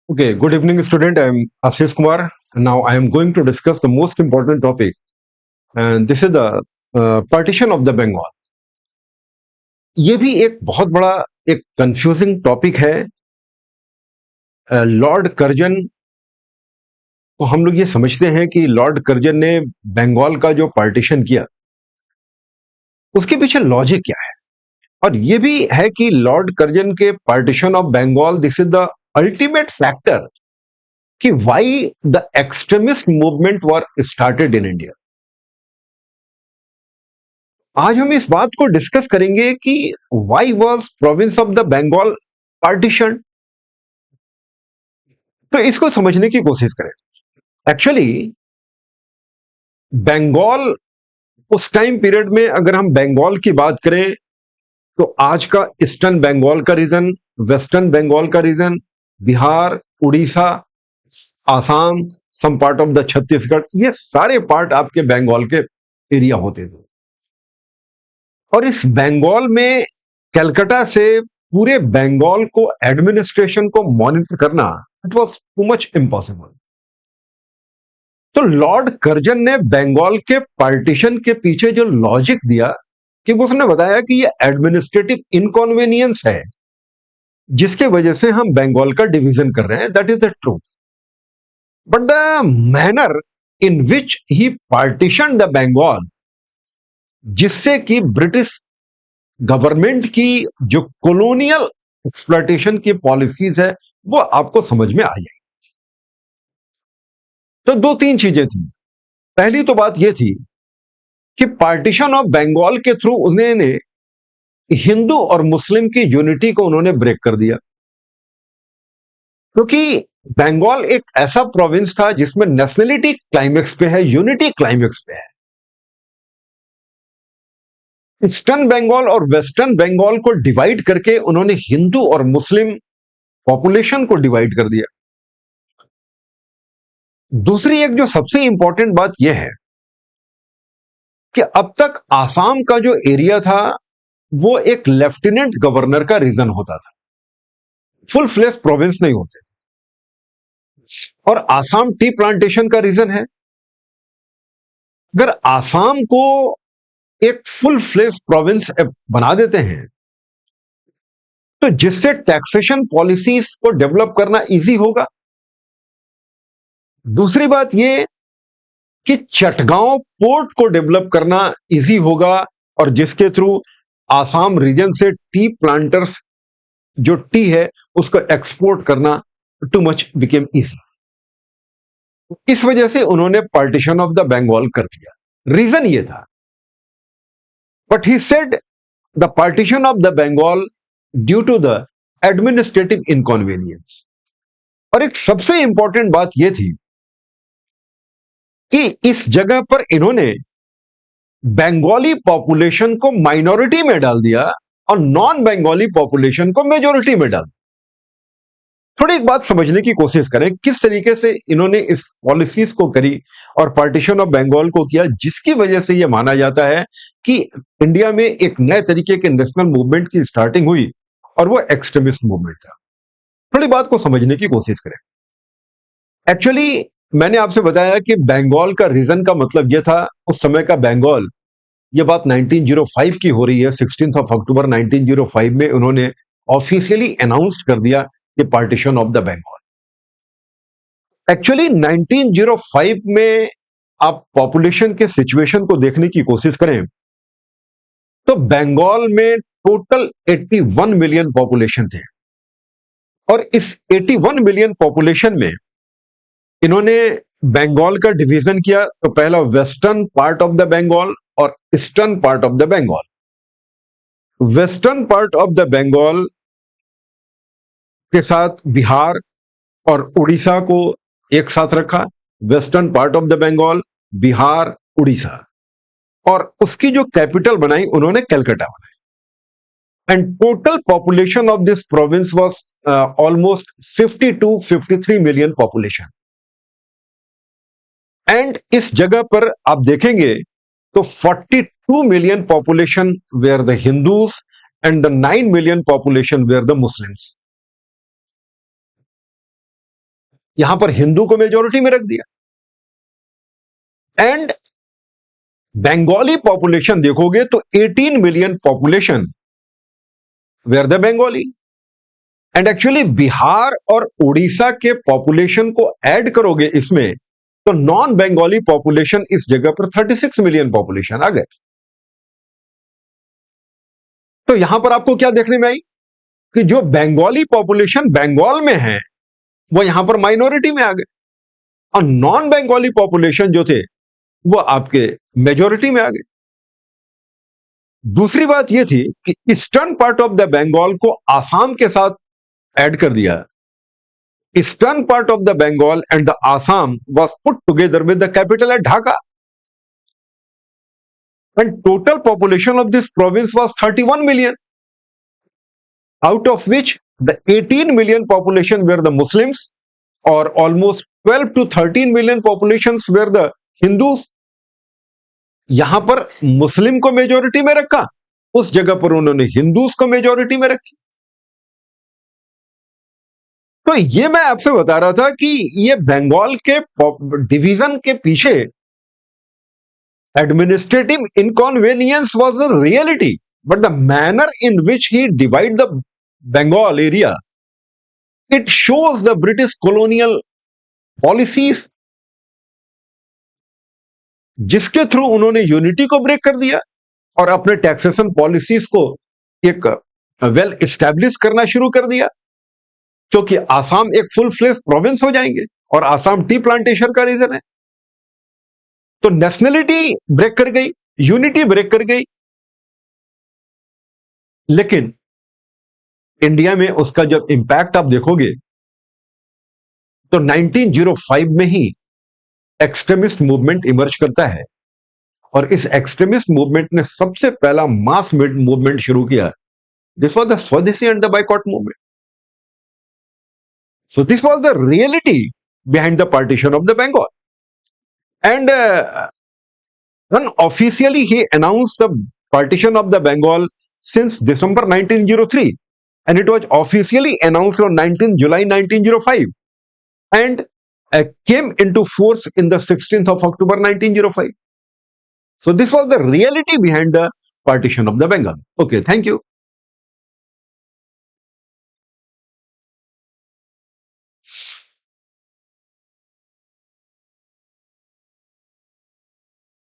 Okay, good evening, student. I am Ashish Kumar. Now I am going to discuss the most important topic, and this is the partition of the Bengal. ये भी एक बहुत बड़ा एक confusing topic है। Lord Curzon को हम लोग ये समझते हैं कि लॉर्ड कर्जन ने बंगाल का जो पार्टीशन किया, उसके पीछे लॉजिक क्या है, और ये भी है कि लॉर्ड कर्जन के partition of Bengal, this is the ultimate factor कि why the extremist movement were started in India. आज हम इस बात को डिस्कस करेंगे कि why was province of the Bengal partition. तो इसको समझने की कोशिश करें। एक्चुअली बंगाल उस टाइम पीरियड में, अगर हम बंगाल की बात करें, तो आज का ईस्टर्न बंगाल का रीजन, वेस्टर्न बंगाल का region, Bihar, Orissa, Assam, some part of the Chhattisgarh, ये सारे पार्ट आपके बंगाल के एरिया होते थे। और इस बंगाल में कलकत्ता से पूरे बंगाल को एडमिनिस्ट्रेशन को मॉनिटर करना, it was too much impossible. तो लॉर्ड कर्जन ने बंगाल के पार्टीशन के पीछे जो लॉजिक दिया, कि उसने बताया कि ये एडमिनिस्ट्रेटिव इनकॉन्वेनियंस है जिसके वजह से हम बंगाल का डिवीजन कर रहे हैं, that is the truth. But the manner in which he partition the Bengal, जिससे कि ब्रिटिश गवर्नमेंट की जो कॉलोनियल एक्सप्लॉयटेशन की पॉलिसीज है, वो आपको समझ में आ जाएगी। तो दो तीन चीजें थी। पहली तो बात यह थी कि पार्टीशन ऑफ बंगाल के थ्रू उन्होंने हिंदू और मुस्लिम की यूनिटी को उन्होंने ब्रेक कर दिया, क्योंकि बंगाल एक ऐसा प्रोविंस था जिसमें नेशनलिटी क्लाइमेक्स पे है, यूनिटी क्लाइमेक्स पे है। ईस्टर्न बंगाल और वेस्टर्न बंगाल को डिवाइड करके उन्होंने हिंदू और मुस्लिम पॉपुलेशन को डिवाइड कर दिया। दूसरी एक जो सबसे इंपॉर्टेंट बात यह है कि अब तक आसाम का जो एरिया था, वो एक लेफ्टिनेंट गवर्नर का रीजन होता था, फुल फ्लेश प्रोविंस नहीं होते थे। और आसाम टी प्लांटेशन का रीजन है। अगर आसाम को एक फुल फ्लेश प्रोविंस बना देते हैं, तो जिससे टैक्सेशन पॉलिसीज को डेवलप करना इजी होगा। दूसरी बात यह कि चटगांव पोर्ट को डेवलप करना इजी होगा, और जिसके थ्रू आसाम रीजन से टी प्लांटर्स जो टी है उसको एक्सपोर्ट करना टू मच बिकेम इजी। इस वजह से उन्होंने पार्टीशन ऑफ द बंगाल कर दिया। रीजन ये था, but he said the partition of the Bengal due to the administrative inconvenience. और एक सबसे इंपॉर्टेंट बात यह थी कि इस जगह पर इन्होंने बंगाली पॉपुलेशन को माइनॉरिटी में डाल दिया और नॉन बंगाली पॉपुलेशन को मेजोरिटी में डाल दिया। थोड़ी एक बात समझने की कोशिश करें, किस तरीके से इन्होंने इस पॉलिसीज को करी और पार्टीशन ऑफ बंगाल को किया, जिसकी वजह से यह माना जाता है कि इंडिया में एक नए तरीके के नेशनल मूवमेंट की स्टार्टिंग हुई, और वो एक्सट्रीमिस्ट मूवमेंट था। थोड़ी बात को समझने की कोशिश करें। एक्चुअली मैंने आपसे बताया कि बंगाल का रीजन का मतलब यह था, उस समय का बंगाल, यह बात 1905 की हो रही है। 16 अक्टूबर 1905 में उन्होंने ऑफिशियली अनाउंस कर दिया कि partition of the Bengal. Actually 1905 में आप पॉपुलेशन के सिचुएशन को देखने की कोशिश करें, तो बंगाल में टोटल 81 मिलियन पॉपुलेशन थे। और इस 81 मिलियन पॉपुलेशन में इन्होंने बंगाल का डिवीजन किया। तो पहला western part of the Bengal और eastern part of the Bengal. Western part of the Bengal के साथ बिहार और उड़ीसा को एक साथ रखा। Western part of the Bengal, Bihar, Orissa, और उसकी जो कैपिटल बनाई उन्होंने कलकत्ता बनाई। And total population of this province was almost 50 to 53 million population. And इस जगह पर आप देखेंगे तो 42 million population where the Hindus and the 9 million population where the Muslims. यहां पर हिंदू को मेजोरिटी में रख दिया। एंड बंगाली पॉपुलेशन देखोगे तो 18 million population where the Bengali. And actually Bihar और उड़ीसा के पॉपुलेशन को ऐड करोगे इसमें तो नॉन बंगाली पॉपुलेशन इस जगह पर 36 मिलियन पॉपुलेशन आ गए। तो यहां पर आपको क्या देखने में आई कि जो बंगाली पॉपुलेशन बंगाल में है वो यहां पर माइनॉरिटी में आ गए और नॉन बंगाली पॉपुलेशन जो थे वो आपके मेजोरिटी में आ गए। दूसरी बात यह थी कि eastern part of the Bengal को आसाम के साथ ऐड कर दिया। Eastern part of the Bengal and the Assam was put together with the capital at Dhaka and total population of this province was 31 million, out of which the 18 million population were the Muslims or almost 12 to 13 million populations were the Hindus। यहां पर मुस्लिम को majority में रखा, उस जगह पर उन्होंने Hindus को मेजोरिटी में रखी। तो ये मैं आपसे बता रहा था कि ये बंगाल के डिवीजन के पीछे administrative inconvenience was the reality, but the manner in which he divide the Bengal area, it shows the British colonial policies, जिसके थ्रू उन्होंने यूनिटी को ब्रेक कर दिया और अपने टैक्सेशन पॉलिसीज को एक वेल एस्टैब्लिश करना शुरू कर दिया, क्योंकि आसाम एक फुल फ्लेज प्रोविंस हो जाएंगे और आसाम टी प्लांटेशन का रीजन है। तो नेशनलिटी ब्रेक कर गई, यूनिटी ब्रेक कर गई, लेकिन इंडिया में उसका जब इंपैक्ट आप देखोगे तो 1905 में ही एक्सट्रीमिस्ट मूवमेंट इमर्ज करता है और इस एक्सट्रीमिस्ट मूवमेंट ने सबसे पहला मास मूवमेंट शुरू किया। This was the swadeshi and the boycott movement. So this was the reality behind the partition of the Bengal and unofficially he announced the partition of the Bengal since December 1903 and it was officially announced on 19 July 1905 and came into force in the 16th of October 1905. So this was the reality behind the partition of the Bengal. Okay, thank you.